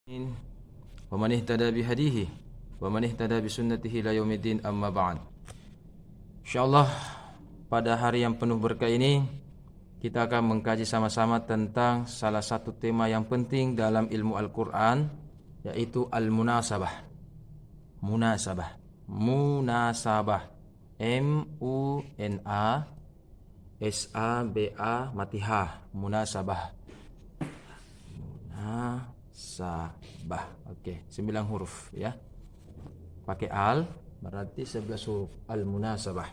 Wa man ihtada bihadihi wa man ihtada bisunnatihi ila yaumiddin, amma ba'd. Insyaallah pada hari yang penuh berkah ini kita akan mengkaji sama-sama tentang salah satu tema yang penting dalam ilmu Al-Qur'an, yaitu al-munasabah. Munasabah. M U N A S A B A mati H. Munasabah. Oke, 9 huruf ya. Pakai al berarti 11 huruf. Al-munasabah.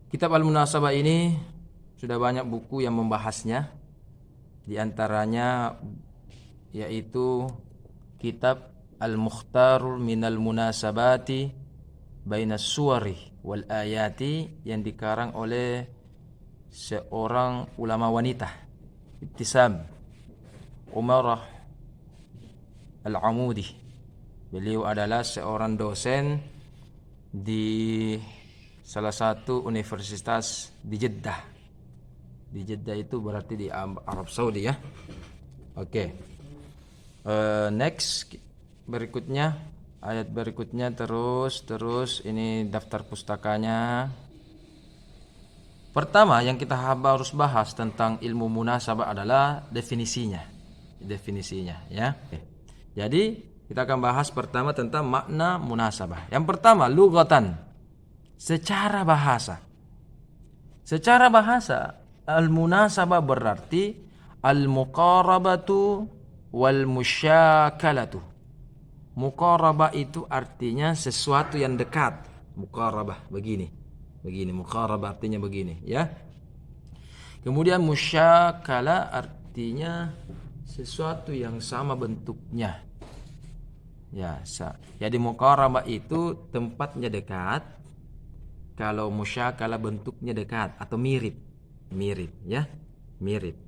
Kitab Al-Munasabah ini sudah banyak buku yang membahasnya. Di antaranya yaitu kitab Al-Mukhtarul Minal Munasabati Bainas Suwari wal Ayati yang dikarang oleh seorang ulama wanita, Ibtisam Umarah Al-Amudi. Beliau adalah seorang dosen di salah satu universitas di Jeddah. Di Jeddah itu berarti di Arab Saudi ya. Oke. Next, berikutnya ayat berikutnya terus ini daftar pustakanya. Pertama yang kita harus bahas tentang ilmu munasabah adalah definisinya ya. Jadi kita akan bahas pertama tentang makna munasabah. Yang pertama, lughatan, secara bahasa. Secara bahasa, al-munasabah berarti al-muqarabatu wal musyakalatu. Muqarabah itu artinya sesuatu yang dekat. Muqarabah begini. Muqarabah artinya begini ya. Kemudian musyakala artinya sesuatu yang sama bentuknya. Ya, jadi muqarabah itu tempatnya dekat. Kalau musyakala bentuknya dekat atau mirip ya, mirip.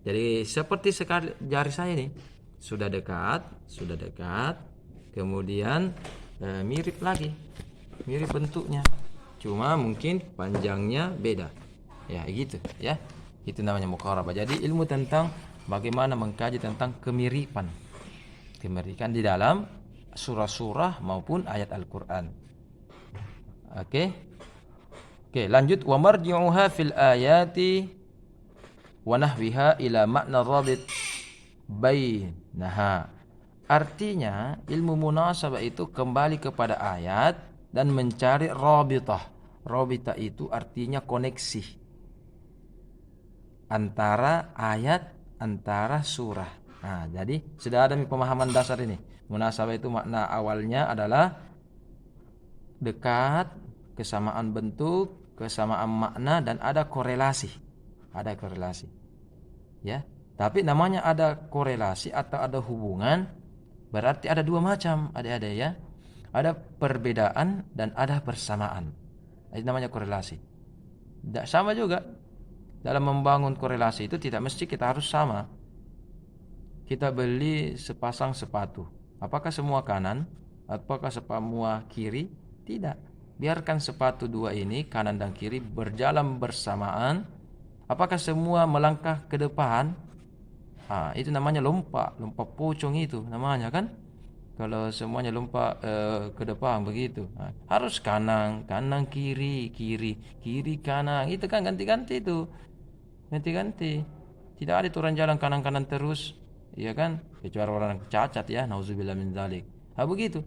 Jadi seperti sekali jari saya ini, sudah dekat, kemudian mirip lagi, mirip bentuknya, cuma mungkin panjangnya beda. Ya, gitu ya. Itu namanya muqarabah. Jadi ilmu tentang bagaimana mengkaji tentang kemiripan di dalam surah-surah maupun ayat Al-Qur'an. Oke, lanjut. Wa marji'uha fil ayati wa nahwiha ila makna rabit bainaha. Artinya ilmu munasabah itu kembali kepada ayat dan mencari rabitah. Rabitah itu artinya koneksi antara ayat, antara surah. Nah, jadi sudah ada pemahaman dasar ini. Munasabah itu makna awalnya adalah dekat, kesamaan bentuk, kesamaan makna, dan ada korelasi. Ya. Tapi namanya ada korelasi atau ada hubungan berarti ada dua macam, adik-adik ya. Ada perbedaan dan ada persamaan. Itu namanya korelasi. Tidak sama juga. Dalam membangun korelasi itu tidak mesti kita harus sama. Kita beli sepasang sepatu. Apakah semua kanan? Apakah semua kiri? Tidak. Biarkan sepatu dua ini, kanan dan kiri, berjalan bersamaan. Apakah semua melangkah ke depan? Itu namanya lompat pocong itu namanya kan. Kalau semuanya lompat ke depan begitu. Harus kanan kiri kanan. Itu kan ganti-ganti itu. Ganti-ganti. Tidak ada aturan jalan kanan terus, ya kan? Kecuali orang cacat ya, nauzubillah min dzalik. Begitu.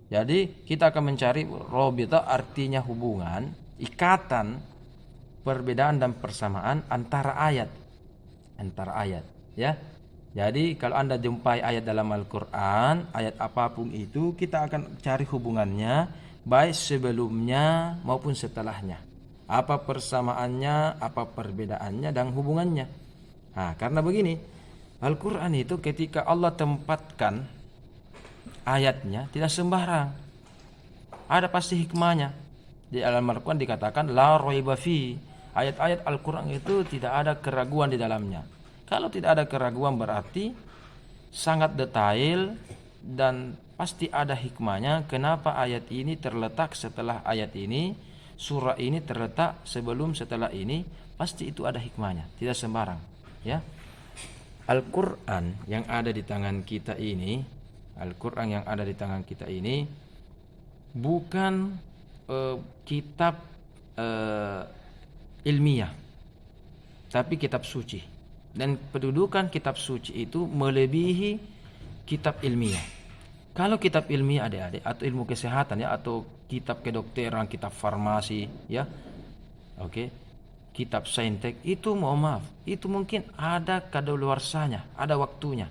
Jadi kita akan mencari rabita, artinya hubungan, ikatan, perbedaan dan persamaan antara ayat ya. Jadi kalau Anda jumpai ayat dalam Al-Qur'an, ayat apapun itu, kita akan cari hubungannya baik sebelumnya maupun setelahnya. Apa persamaannya, apa perbedaannya dan hubungannya. Karena begini, Al-Qur'an itu ketika Allah tempatkan ayatnya tidak sembarang. Ada pasti hikmahnya. Di dalam Al-Qur'an dikatakan la raiba fi. Ayat-ayat Al-Qur'an itu tidak ada keraguan di dalamnya. Kalau tidak ada keraguan berarti sangat detail dan pasti ada hikmahnya. Kenapa ayat ini terletak setelah ayat ini, surah ini terletak sebelum setelah ini, pasti itu ada hikmahnya, tidak sembarang ya. Al-Quran yang ada di tangan kita ini, Al-Quran yang ada di tangan kita ini bukan kitab ilmiah, tapi kitab suci. Dan kedudukan kitab suci itu melebihi kitab ilmiah. Kalau kitab ilmiah adik-adik, atau ilmu kesehatan ya, atau kitab kedokteran, kitab farmasi ya, oke, kitab saintek itu mohon maaf, itu mungkin ada kadaluarsanya, ada waktunya.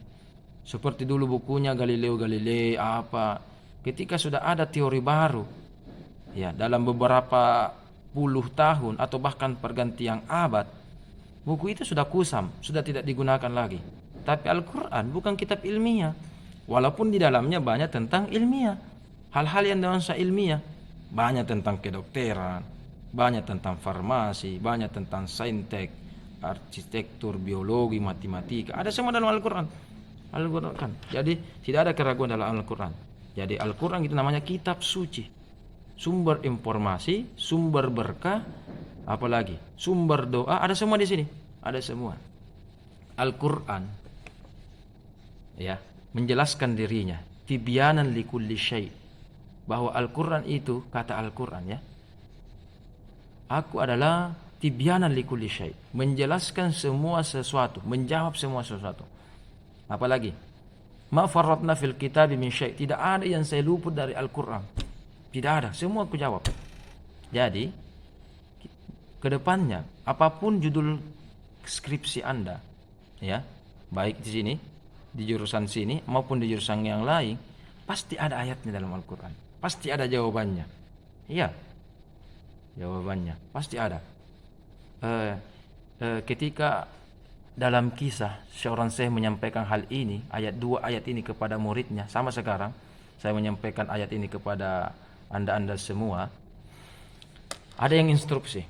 Seperti dulu bukunya Galileo Galilei apa, ketika sudah ada teori baru, ya dalam beberapa puluh tahun atau bahkan pergantian abad, buku itu sudah kusam, sudah tidak digunakan lagi. Tapi Al-Quran bukan kitab ilmiah, walaupun di dalamnya banyak tentang ilmiah, hal-hal yang nuansa ilmiah, banyak tentang kedokteran, banyak tentang farmasi, banyak tentang saintek, arsitektur, biologi, matematika, ada semua dalam Al-Quran. Al-Quran. Jadi tidak ada keraguan dalam Al-Quran. Jadi Al-Quran itu namanya kitab suci, sumber informasi, sumber berkah, apalagi sumber doa, ada semua di sini, ada semua. Al-Quran ya menjelaskan dirinya, tibyanan likulli syai', bahwa Al-Quran itu, kata Al-Quran ya, aku adalah tibyanan likulli syai', menjelaskan semua sesuatu, menjawab semua sesuatu. Apalagi ma farratna fil kitab min syai', tidak ada yang saya luput dari Al-Quran, tidak ada, semua aku jawab. Jadi kedepannya apapun judul skripsi Anda ya, baik di sini di jurusan sini maupun di jurusan yang lain, pasti ada ayatnya dalam Al-Quran, pasti ada jawabannya. Iya, jawabannya pasti ada. Ketika dalam kisah seorang syekh menyampaikan hal ini, dua ayat ini kepada muridnya, sama sekarang saya menyampaikan ayat ini kepada anda semua, ada yang instruksi,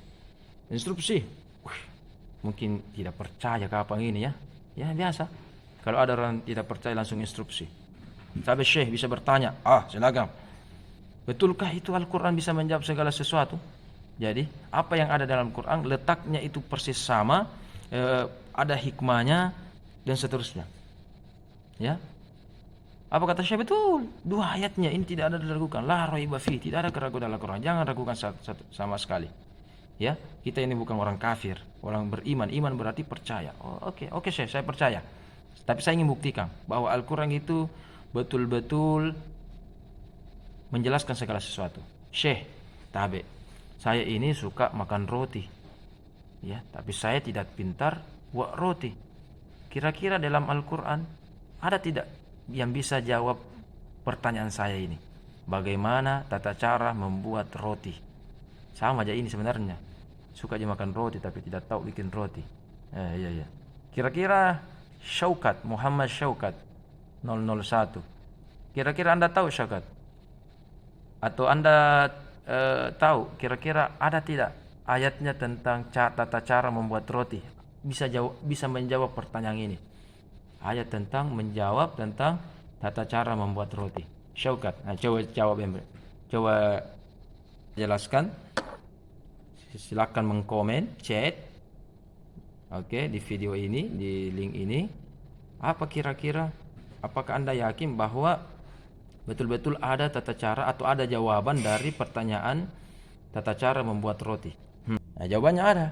mungkin tidak percaya kapan ini ya biasa. Kalau ada orang tidak percaya langsung instruksi. Tapi syekh bisa bertanya, silakan. Betulkah itu Al-Quran bisa menjawab segala sesuatu? Jadi apa yang ada dalam Quran letaknya itu persis sama, ada hikmahnya dan seterusnya. Ya. Apa kata syekh? Betul. Dua ayatnya ini tidak ada diragukan. La raiba fi, tidak ada keraguan dalam Quran. Jangan ragukan sama sekali. Ya, kita ini bukan orang kafir, orang beriman. Iman berarti percaya. Oke, syekh, saya percaya. Tapi saya ingin buktikan bahwa Al-Quran itu betul-betul menjelaskan segala sesuatu. Syekh, tabe, saya ini suka makan roti, ya, tapi saya tidak pintar buat roti. Kira-kira dalam Al-Quran ada tidak yang bisa jawab pertanyaan saya ini? Bagaimana tata cara membuat roti? Sama aja ini sebenarnya. Suka aja makan roti tapi tidak tahu bikin roti. Iya. Kira-kira Muhammad Syaukat 001. Kira-kira Anda tahu Syaukat? Atau Anda tahu kira-kira ada tidak ayatnya tentang tata cara membuat roti? Bisa menjawab pertanyaan ini. Ayat menjawab tentang tata cara membuat roti. Syaukat, coba jawab, coba jelaskan. Silakan mengkomen, chat. Oke, di video ini, di link ini. Apa kira-kira? Apakah Anda yakin bahwa betul-betul ada tata cara atau ada jawaban dari pertanyaan tata cara membuat roti? Jawabannya ada.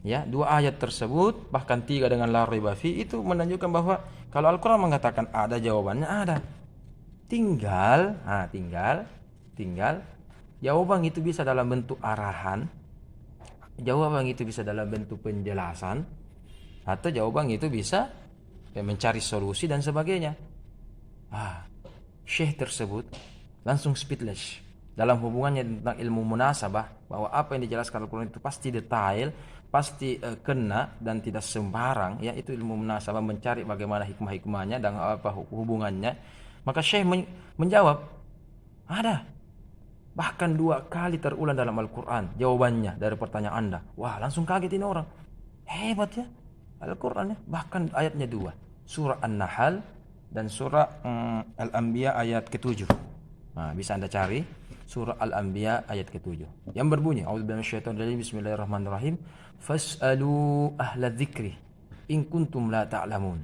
Ya, dua ayat tersebut, bahkan tiga dengan la raiba fi, itu menunjukkan bahwa kalau Al-Quran mengatakan ada, jawabannya ada. Tinggal jawaban itu bisa dalam bentuk arahan, jawaban itu bisa dalam bentuk penjelasan, atau jawaban itu bisa mencari solusi dan sebagainya. Syekh tersebut langsung speechless dalam hubungannya tentang ilmu munasabah, bahwa apa yang dijelaskan Al-Quran itu pasti detail, pasti kena dan tidak sembarang, ya, itu ilmu munasabah, mencari bagaimana hikmah-hikmahnya dan apa hubungannya. Maka Syekh menjawab, ada. Bahkan 2 kali terulang dalam Al-Quran jawabannya dari pertanyaan Anda. Wah, langsung kaget ini orang. Hebat ya Al-Quran ya. Bahkan ayatnya 2. Surah An-Nahl dan surah Al-Anbiya ayat ke-7. Bisa Anda cari surah Al-Anbiya ayat ke-7 yang berbunyi, A'udzubillahi minasyaitonir rajim, bismillahirrahmanirrahim, fas'alu ahla dzikri in kuntum la ta'lamun.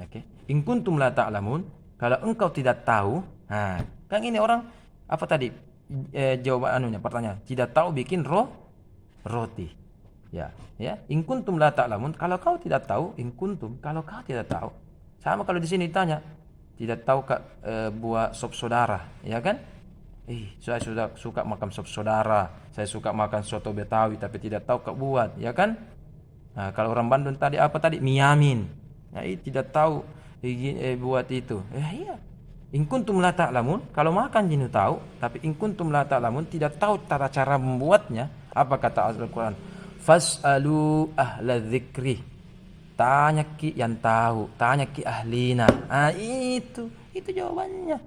Oke. In kuntum la ta'lamun, kalau engkau tidak tahu, nah, kan ini orang apa tadi? Jawaban pertanyaan, tidak tahu bikin roti. Ya, ya. In kuntum la ta'lamun, kalau kau tidak tahu, in kuntum, kalau kau tidak tahu. Sama kalau di sini ditanya, tidak tahu Kak buat sop saudara, ya kan? Saya sudah suka makan sop saudara, saya suka makan soto Betawi tapi tidak tahu Kak buat, ya kan? Nah, kalau orang Bandung tadi apa tadi? Miamin. Nah, tidak tahu buat itu. Iya. In kuntum la ta'lamun, kalau makan jinu tahu, tapi in kuntum la ta'lamun tidak tahu tata cara membuatnya. Apa kata Al-Qur'an? Fas'alu ahla dzikri. Tanya ki yang tahu, tanya ki ahlina. Ah, itu jawabannya.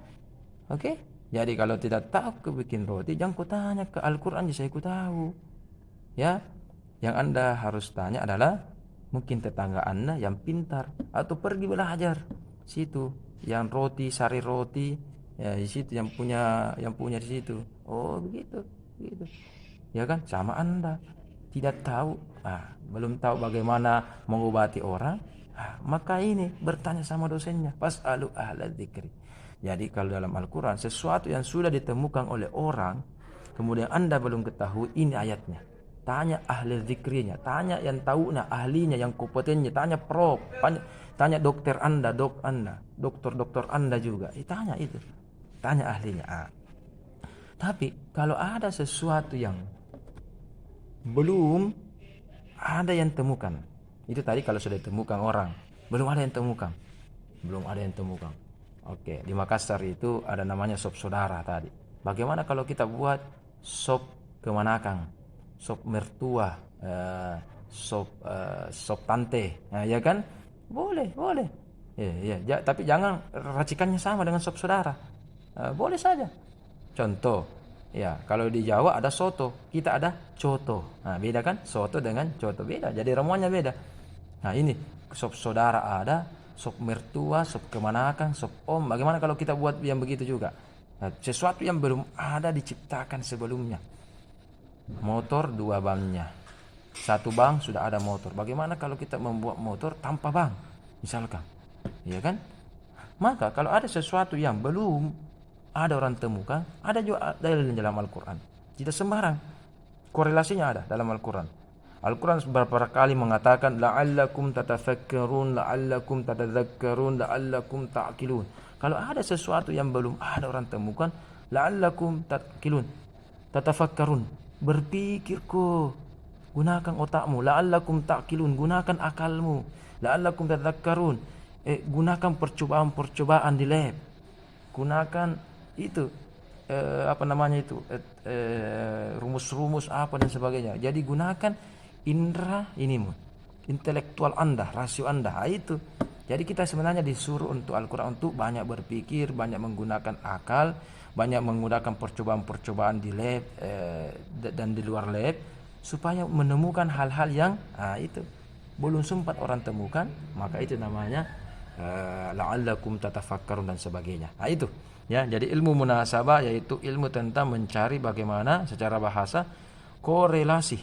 Oke? Jadi kalau tidak tahu ke bikin roti, jangan ku tanya ke Al-Qur'an, saya ku tahu. Ya. Yang Anda harus tanya adalah mungkin tetangga Anda yang pintar atau pergi belajar situ, yang roti sari roti ya di situ, yang punya di situ. Oh begitu, begitu. Ya kan, sama Anda tidak tahu, belum tahu bagaimana mengobati orang, maka ini bertanya sama dosennya, fasalu ahla dzikri. Jadi kalau dalam Al-Quran sesuatu yang sudah ditemukan oleh orang kemudian Anda belum ketahui, ini ayatnya. Tanya ahli zikrinya, tanya yang tahu, ahlinya, yang kompetennya, tanya prof, tanya dokter Anda, dokter Anda juga. Tanya itu, tanya ahlinya. Tapi kalau ada sesuatu yang belum ada yang temukan, itu tadi kalau sudah ditemukan orang, belum ada yang temukan. Oke, di Makassar itu ada namanya sop saudara tadi. Bagaimana kalau kita buat sop kemanakang? Sop mertua, sop tante, ya kan? Boleh. Ya, tapi jangan racikannya sama dengan sop saudara. Boleh saja. Contoh, ya kalau di Jawa ada soto, kita ada coto. Nah, beda kan? Soto dengan coto beda. Jadi ramuannya beda. Nah, ini sop saudara ada, sop mertua, sop kemanakan, sop om. Bagaimana kalau kita buat yang begitu juga? Nah, sesuatu yang belum ada diciptakan sebelumnya. Motor 2 bannya, 1 bang sudah ada motor. Bagaimana kalau kita membuat motor tanpa bang misalkan, ya kan? Maka kalau ada sesuatu yang belum ada orang temukan, ada juga dalil dalam Al-Quran. Tidak sembarang, korelasinya ada dalam Al-Quran. Al-Quran beberapa kali mengatakan la'allakum tatafakkarun, la'allakum tatadzakkarun, la'allakum ta'qilun. Kalau ada sesuatu yang belum ada orang temukan, la'allakum ta'qilun, tatafakkarun, berpikirku, gunakan otakmu, la'allakum ta'qilun, gunakan akalmu, la'allakum tadzakkarun, gunakan percobaan-percobaan di lab, gunakan itu rumus-rumus apa dan sebagainya. Jadi gunakan indera inimu, intelektual Anda, rasio Anda, itu. Jadi kita sebenarnya disuruh untuk Al-Quran untuk banyak berpikir, banyak menggunakan akal, banyak menggunakan percobaan-percobaan di lab dan di luar lab supaya menemukan hal-hal yang itu belum sempat orang temukan. Maka itu namanya la'allakum tatafakkarun dan sebagainya. Itu ya. Jadi ilmu munasabah yaitu ilmu tentang mencari bagaimana secara bahasa korelasi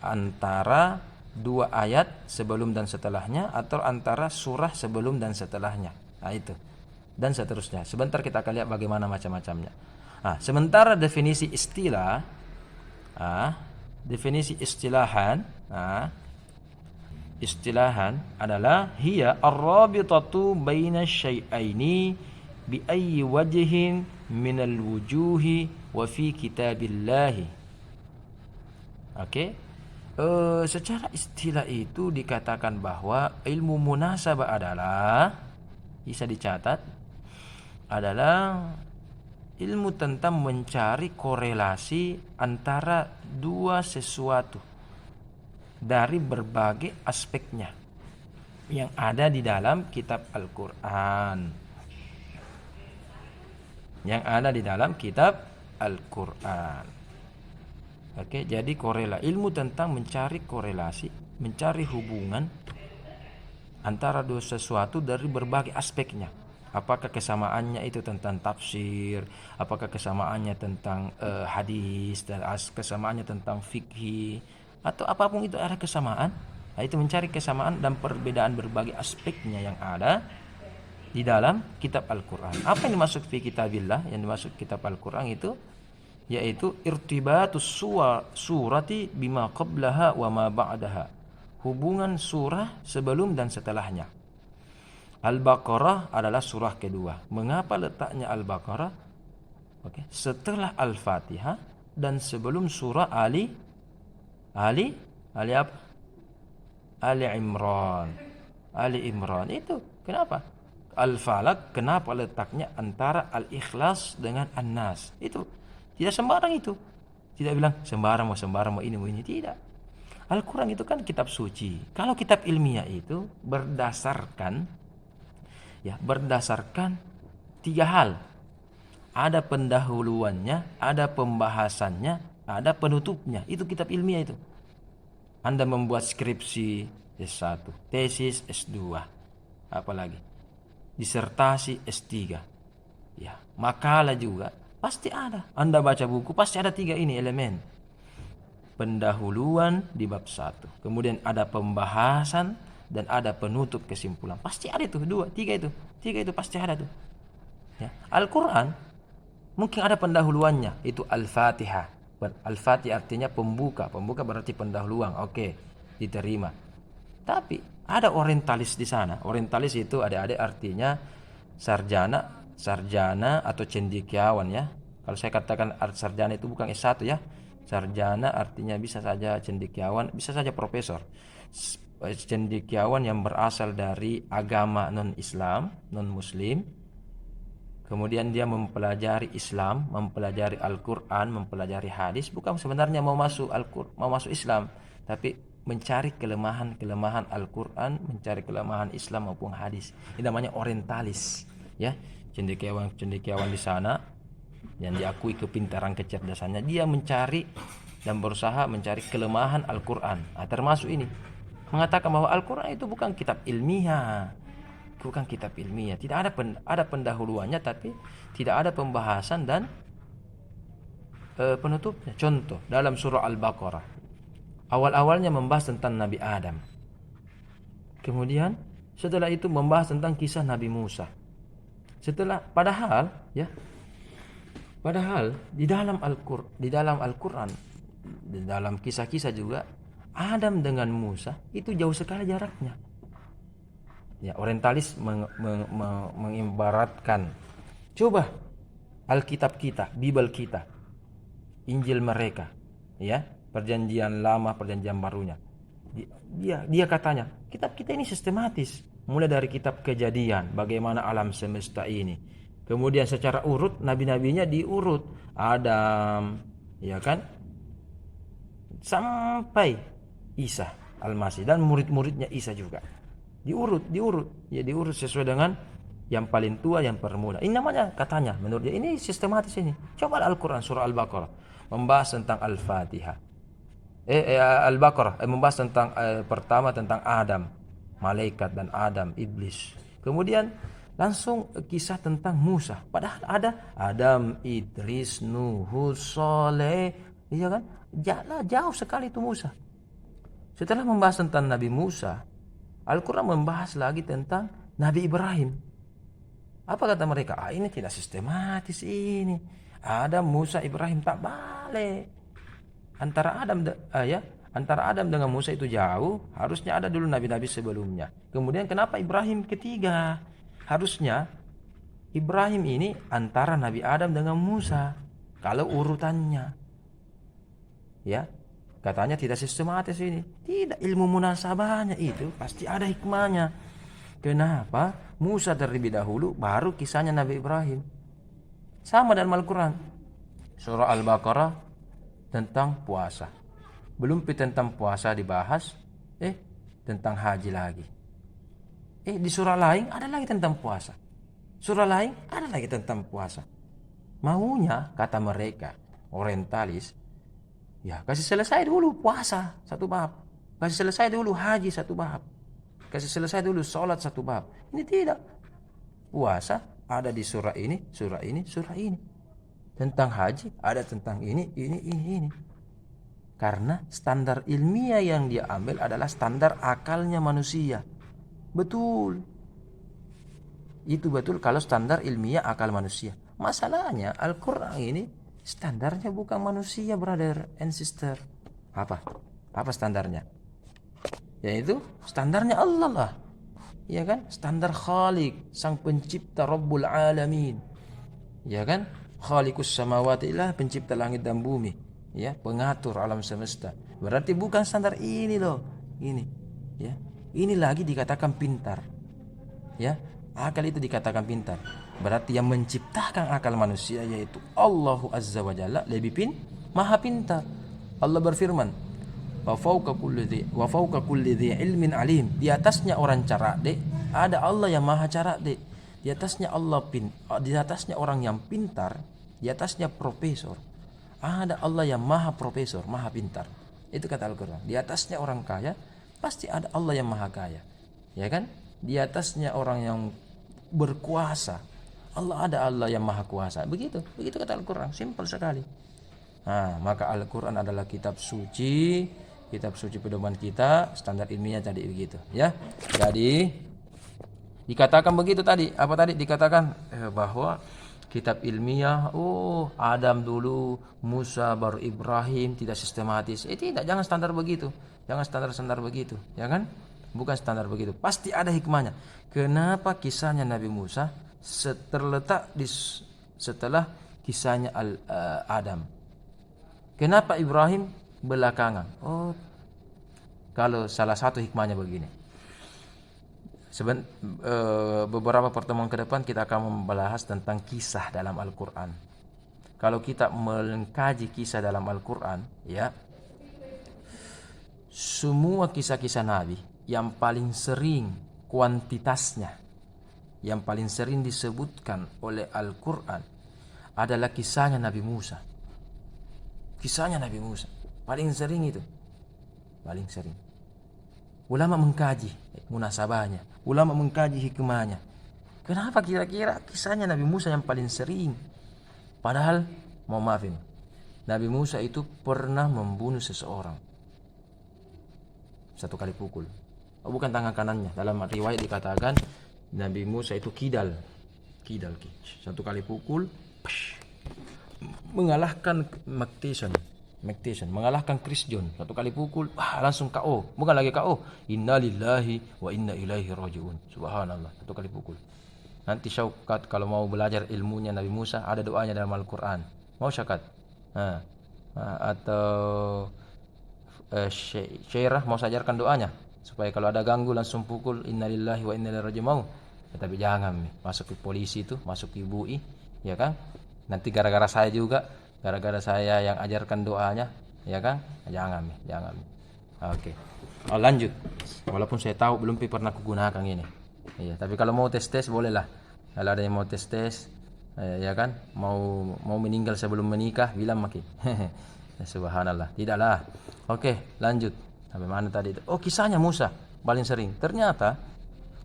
antara 2 ayat sebelum dan setelahnya atau antara surah sebelum dan setelahnya. Itu dan seterusnya. Sebentar kita akan lihat bagaimana macam-macamnya. Sementara definisi istilah, definisi istilahan adalah hiya ar-rabitatu baina syai'aini bi ayyi wajhin minal wujuhi wa fi kitabillahi. Oke. Secara istilah itu dikatakan bahwa ilmu munasabah adalah, bisa dicatat, adalah ilmu tentang mencari korelasi antara 2 sesuatu dari berbagai aspeknya yang ada di dalam kitab Al-Quran. Oke, jadi ilmu tentang mencari korelasi, mencari hubungan antara 2 sesuatu dari berbagai aspeknya. Apakah kesamaannya itu tentang tafsir, apakah kesamaannya tentang hadis, dan kesamaannya tentang fikih, atau apapun itu ada kesamaan. Nah, itu mencari kesamaan dan perbedaan berbagai aspeknya yang ada di dalam kitab Al-Quran. Apa yang dimaksud fi kitabillah, yang dimaksud kitab Al-Quran itu yaitu irtibatus surati bima qablaha wa ma ba'daha. Hubungan surah sebelum dan setelahnya. Al-Baqarah adalah surah kedua. Mengapa letaknya Al-Baqarah? Oke, setelah Al-Fatihah dan sebelum surah Ali apa? Ali Imran. Ali Imran itu kenapa? Al-Falaq kenapa letaknya antara Al-Ikhlas dengan An-Nas? Itu tidak sembarang itu. Tidak bilang sembarang mau ini mau ini, tidak. Al-Quran itu kan kitab suci. Kalau kitab ilmiah itu berdasarkan tiga hal. Ada pendahuluannya, ada pembahasannya, ada penutupnya. Itu kitab ilmiah itu. Anda membuat skripsi S1, tesis S2, apalagi disertasi S3. Ya, makalah juga pasti ada. Anda baca buku pasti ada tiga ini elemen. Pendahuluan di bab 1. Kemudian ada pembahasan dan ada penutup kesimpulan. Pasti ada itu, tiga itu pasti ada tuh. Ya. Al-Quran mungkin ada pendahuluannya, itu Al-Fatihah. Al-Fatihah artinya pembuka berarti pendahuluan. Oke, diterima. Tapi ada orientalis di sana. Orientalis itu adik-adik artinya sarjana atau cendekiawan ya. Kalau saya katakan sarjana itu bukan S1 ya. Sarjana artinya bisa saja cendekiawan, bisa saja profesor. Cendekiawan yang berasal dari agama non-Islam, non-Muslim. Kemudian dia mempelajari Islam, mempelajari Al-Quran, mempelajari hadis. Bukan sebenarnya mau masuk Islam, tapi mencari kelemahan Al-Quran, mencari kelemahan Islam maupun hadis. Ini namanya orientalis, ya. Cendekiawan di sana yang diakui kepintaran kecerdasannya, dia mencari dan berusaha mencari kelemahan Al-Quran. Nah, termasuk ini mengatakan bahwa Al-Quran itu bukan kitab ilmiah. Tidak ada pendahuluannya, tapi tidak ada pembahasan dan penutupnya. Contoh dalam surah Al-Baqarah, awal-awalnya membahas tentang Nabi Adam. Kemudian setelah itu membahas tentang kisah Nabi Musa. Padahal di dalam Al-Quran, di dalam kisah-kisah juga Adam dengan Musa itu jauh sekali jaraknya. Ya, orientalis mengibaratkan, coba Alkitab kita, Bible kita, Injil mereka, ya, perjanjian lama, perjanjian barunya. Dia katanya, kitab kita ini sistematis, mulai dari kitab Kejadian, bagaimana alam semesta ini. Kemudian secara urut nabi-nabinya diurut, Adam, ya kan? Sampai Isa Al-Masih dan murid-muridnya Isa juga. Diurut sesuai dengan yang paling tua, yang permuda. Ini namanya, katanya menurut dia ini sistematis ini. Coba Al-Quran surah Al-Baqarah membahas tentang Al-Fatihah. Al-Baqarah membahas tentang pertama tentang Adam, malaikat, dan Adam, iblis. Kemudian langsung kisah tentang Musa. Padahal ada Adam, Idris, Nuh, Soleh, iya kan? Jauh sekali itu Musa. Setelah membahas tentang Nabi Musa, Al-Quran membahas lagi tentang Nabi Ibrahim. Apa kata mereka? Ini tidak sistematis ini. Adam, Musa, Ibrahim tak balik. Antara Adam dengan Musa itu jauh. Harusnya ada dulu nabi-nabi sebelumnya. Kemudian kenapa Ibrahim ketiga? Harusnya Ibrahim ini antara Nabi Adam dengan Musa. Kalau urutannya, ya. Katanya tidak sistematis ini. Tidak, ilmu munasabahnya itu pasti ada hikmahnya. Kenapa Musa terlebih dahulu, baru kisahnya Nabi Ibrahim. Sama dalam Al-Quran. Surah Al-Baqarah tentang puasa. Belum tentang puasa dibahas, tentang haji lagi. Di surah lain ada lagi tentang puasa. Surah lain ada lagi tentang puasa. Maunya, kata mereka, orientalis, ya, kasih selesai dulu puasa satu bab. Kasih selesai dulu haji satu bab. Kasih selesai dulu sholat satu bab. Ini tidak. Puasa ada di surah ini, surah ini, surah ini. Tentang haji ada tentang ini. Karena standar ilmiah yang dia ambil adalah standar akalnya manusia. Betul. Itu betul kalau standar ilmiah akal manusia. Masalahnya Al-Quran ini standarnya bukan manusia, brother and sister. Apa? Apa standarnya? Yaitu standarnya Allah lah. Ya kan? Standar Khalik, sang pencipta Rabbul Alamin. Ya kan? Khaliqus samawati, ilah pencipta langit dan bumi. Ya, pengatur alam semesta. Berarti bukan standar ini loh. Ini. Ya. Ini lagi dikatakan pintar. Ya. Akal itu dikatakan pintar. Berarti yang menciptakan akal manusia yaitu Allahu Azza wa Jalla maha pintar. Allah berfirman, wa fauqa kulli dhi ilmin alim. Di atasnya orang cerdik ada Allah yang maha cerdik. Di atasnya di atasnya orang yang pintar, di atasnya profesor. Ada Allah yang maha profesor, maha pintar. Itu kata Al-Quran. Di atasnya orang kaya, pasti ada Allah yang maha kaya. Ya kan? Di atasnya orang yang berkuasa, ada Allah yang maha kuasa. Begitu kata Al-Quran. Simpel sekali. Nah, maka Al-Quran adalah kitab suci pedoman kita. Standar ilmiah tadi begitu, ya. Jadi dikatakan begitu tadi. Apa tadi dikatakan? Bahwa kitab ilmiah, Adam dulu, Musa baru Ibrahim, tidak sistematis. Tidak, jangan standar begitu. Jangan standar begitu, ya kan? Bukan standar begitu. Pasti ada hikmahnya. Kenapa kisahnya Nabi Musa terletak setelah kisahnya Adam? Kenapa Ibrahim belakangan? Kalau salah satu hikmahnya begini. Beberapa pertemuan ke depan kita akan membahas tentang kisah dalam Al-Quran. Kalau kita mengkaji kisah dalam Al-Quran, ya, semua kisah-kisah Nabi yang paling sering kuantitasnya, yang paling sering disebutkan oleh Al-Quran adalah kisahnya Nabi Musa. Kisahnya Nabi Musa paling sering itu, paling sering. Ulama mengkaji munasabahnya, ulama mengkaji hikmahnya. Kenapa kira-kira kisahnya Nabi Musa yang paling sering? Padahal, mohon maafin, Nabi Musa itu pernah membunuh seseorang. 1 kali pukul. Bukan tangan kanannya. Dalam riwayat dikatakan Nabi Musa itu kidal. 1 kali pukul mengalahkan Mactation, mengalahkan Chris John. 1 kali pukul, langsung KO. Bukan lagi KO. Inna lillahi wa inna ilaihi raji'un. Subhanallah. 1 kali pukul. Nanti Syaukat kalau mau belajar ilmunya Nabi Musa, ada doanya dalam Al-Quran. Mau Syaukat? Atau Syairah mau saya ajarkan doanya supaya kalau ada ganggu langsung pukul inna lillahi wa inna ilaihi raji'un. Mau? Tapi jangan masuk ke polisi itu, masuk ke UI, ya kan? Nanti gara-gara saya juga, gara-gara saya yang ajarkan doanya, ya kan? Jangan. Oke. Lanjut. Walaupun saya tahu belum pernah kugunakan ini. Iya, tapi kalau mau tes bolehlah. Kalau ada yang mau tes, ya kan? Mau meninggal sebelum menikah, bilang makin. Subhanallah. Tidaklah. Oke, lanjut. Sampai mana tadi? Kisahnya Musa paling sering. Ternyata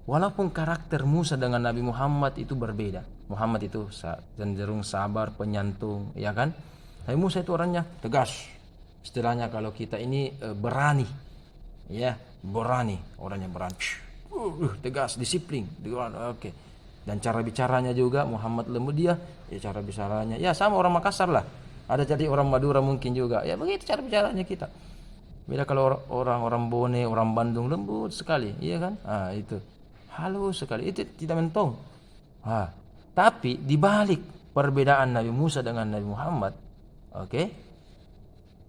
walaupun karakter Musa dengan Nabi Muhammad itu berbeda. Muhammad itu cenderung sabar, penyantun, ya kan? Tapi Musa itu orangnya tegas. Istilahnya kalau kita ini berani. Ya, berani. Orangnya berani. Tegas, disiplin. Oke. Dan cara bicaranya juga Muhammad lembut dia. Ya cara bicaranya. Ya sama orang Makassar lah. Ada jadi orang Madura mungkin juga. Ya begitu cara bicaranya kita. Beda kalau orang Bone, orang Bandung lembut sekali. Iya kan? Itu. Halus sekali. Itu tidak mentong. Tapi dibalik perbedaan Nabi Musa dengan Nabi Muhammad,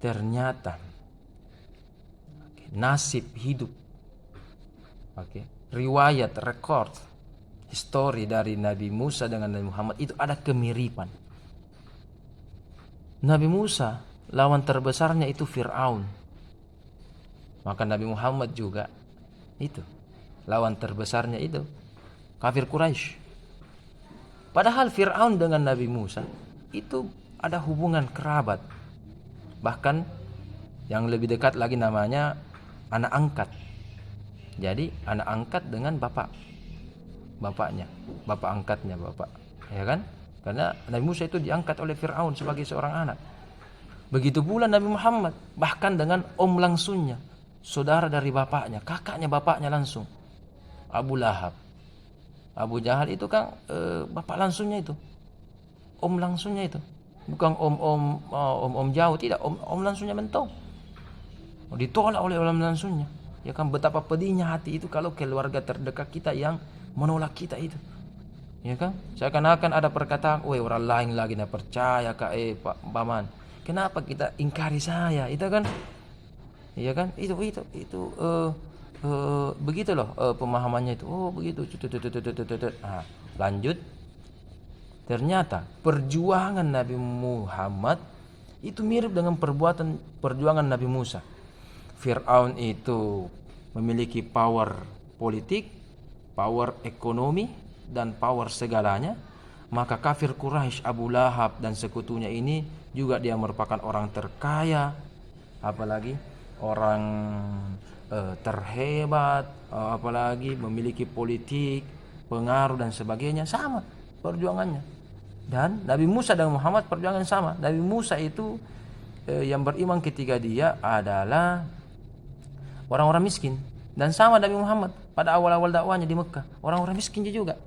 ternyata nasib hidup, riwayat, rekod, histori dari Nabi Musa dengan Nabi Muhammad itu ada kemiripan. Nabi Musa lawan terbesarnya itu Fir'aun, maka Nabi Muhammad juga itu lawan terbesarnya itu kafir Quraisy. Padahal Fir'aun dengan Nabi Musa itu ada hubungan kerabat. Bahkan yang lebih dekat lagi namanya anak angkat. Jadi anak angkat dengan bapaknya, bapak angkatnya bapak, ya kan? Karena Nabi Musa itu diangkat oleh Fir'aun sebagai seorang anak. Begitu pula Nabi Muhammad, bahkan dengan om langsungnya, saudara dari bapaknya, kakaknya bapaknya langsung, Abu Lahab. Abu Jahal itu kan bapak langsungnya itu, om langsungnya itu. Bukan om jauh, tidak, om langsungnya mentong. Ditolak oleh om langsungnya. Ya kan, betapa pedihnya hati itu kalau keluarga terdekat kita yang menolak kita itu. Ya kan? Seakan-akan ada perkataan, "Woi, orang lain lagi nak percaya kak Pak Paman. Kenapa kita ingkari saya?" Itu kan? Iya kan? Begitu loh pemahamannya itu. Oh, begitu. Nah, lanjut. Ternyata perjuangan Nabi Muhammad itu mirip dengan perjuangan Nabi Musa. Fir'aun itu memiliki power politik, power ekonomi, dan power segalanya. Maka kafir Quraisy, Abu Lahab dan sekutunya ini juga dia merupakan orang terkaya, apalagi orang terhebat, apalagi memiliki politik, pengaruh dan sebagainya, sama perjuangannya. Dan Nabi Musa dan Muhammad perjuangan sama. Nabi Musa itu yang beriman ketika dia adalah orang-orang miskin, dan sama Nabi Muhammad pada awal-awal dakwanya di Mekah, orang-orang miskin juga.